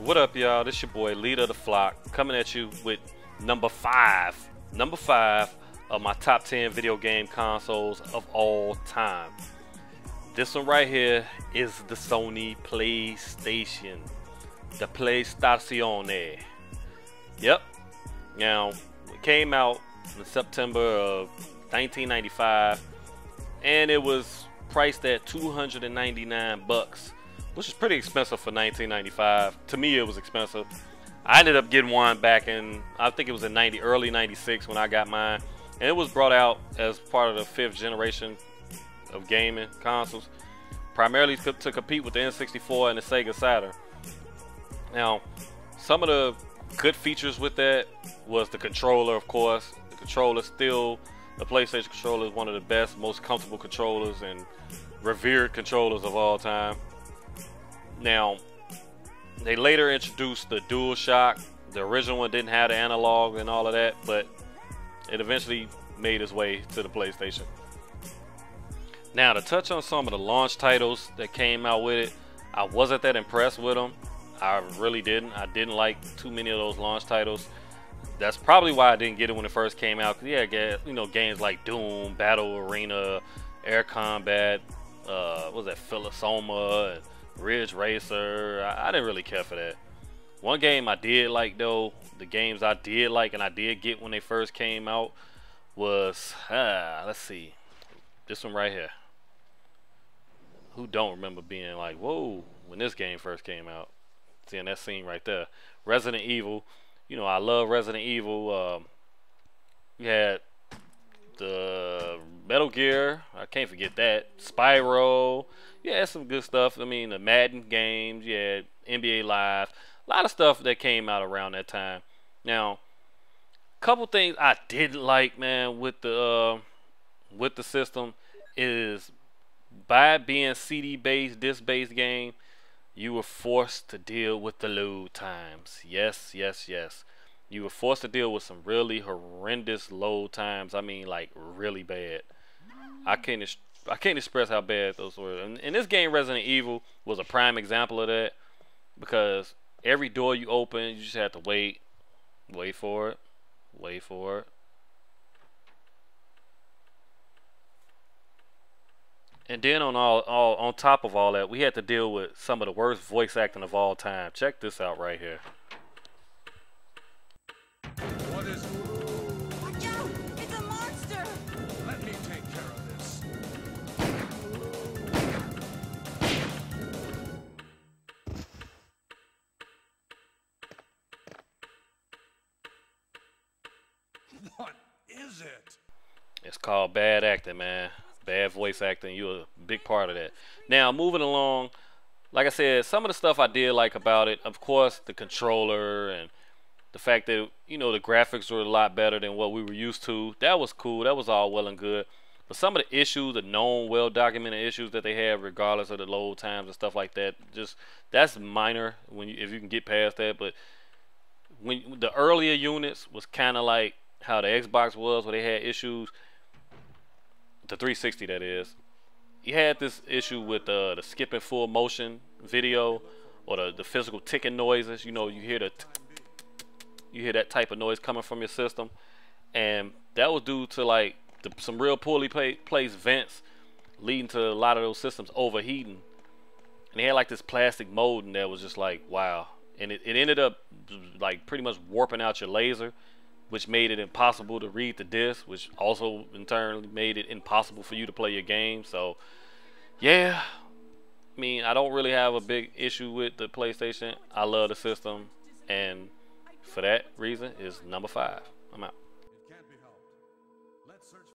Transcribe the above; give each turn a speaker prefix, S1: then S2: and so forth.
S1: What up, y'all? This your boy, Leader of the Flock, coming at you with number five of my top 10 video game consoles of all time. This one right here is the Sony PlayStation, the PlayStazione. Yep. Now, it came out in September of 1995, and it was priced at $299, which is pretty expensive for 1995. To me, it was expensive. I ended up getting one back in, I think it was in early 96 when I got mine, and it was brought out as part of the 5th generation of gaming consoles, primarily to compete with the N64 and the Sega Saturn. Now, some of the good features with that was the controller, of course. The controller still, the PlayStation controller is one of the best, most comfortable controllers and revered controllers of all time. Now, they later introduced the DualShock. The original one didn't have the analog and all of that, but it eventually made its way to the PlayStation. Now, to touch on some of the launch titles that came out with it, I wasn't that impressed with them. I really didn't. I didn't like too many of those launch titles. That's probably why I didn't get it when it first came out. Cause yeah, you know, games like Doom, Battle Arena, Air Combat, what was that, Philosoma, and Ridge Racer. I didn't really care for that. One game I did like though, the games I did like and I did get when they first came out was, let's see, this one right here. Who don't remember being like, whoa, when this game first came out? Seeing that scene right there. Resident Evil. You know, I love Resident Evil. We had the Metal Gear. I can't forget that. Spyro. Yeah, some good stuff. I mean, the Madden games. Yeah, NBA Live. A lot of stuff that came out around that time. Now, a couple things I didn't like, man, with the system is by it being CD-based, disc-based game, you were forced to deal with the load times. Yes, yes, yes. You were forced to deal with some really horrendous load times. I mean, like, really bad. I can't express how bad those were. And this game, Resident Evil, was a prime example of that, because every door you open, you just have to wait for it, wait for it. And then on top of all that, we had to deal with some of the worst voice acting of all time. Check this out right here.
S2: What is it?
S3: Watch out! It's a monster!
S2: Let me take care of this. What is it?
S1: It's called bad acting, man. Bad voice acting. You're a big part of that. Now, moving along, like I said, some of the stuff I did like about it, of course, the controller and the fact that, you know, the graphics were a lot better than what we were used to. That was cool. That was all well and good. But some of the issues, the known, well-documented issues that they have, regardless of the load times and stuff like that, just that's minor if you can get past that. But when the earlier units was kind of like how the Xbox was, where they had issues. The 360, that is. You had this issue with the skipping full motion video, or the physical ticking noises. You know, you hear that type of noise coming from your system, and that was due to like some real poorly placed vents, leading to a lot of those systems overheating. And they had like this plastic molding that was just like, wow. And it ended up like pretty much warping out your laser, which made it impossible to read the disc, which also in turn made it impossible for you to play your game. So yeah, I mean, I don't really have a big issue with the PlayStation. I love the system, and for that reason is number 5. I'm out.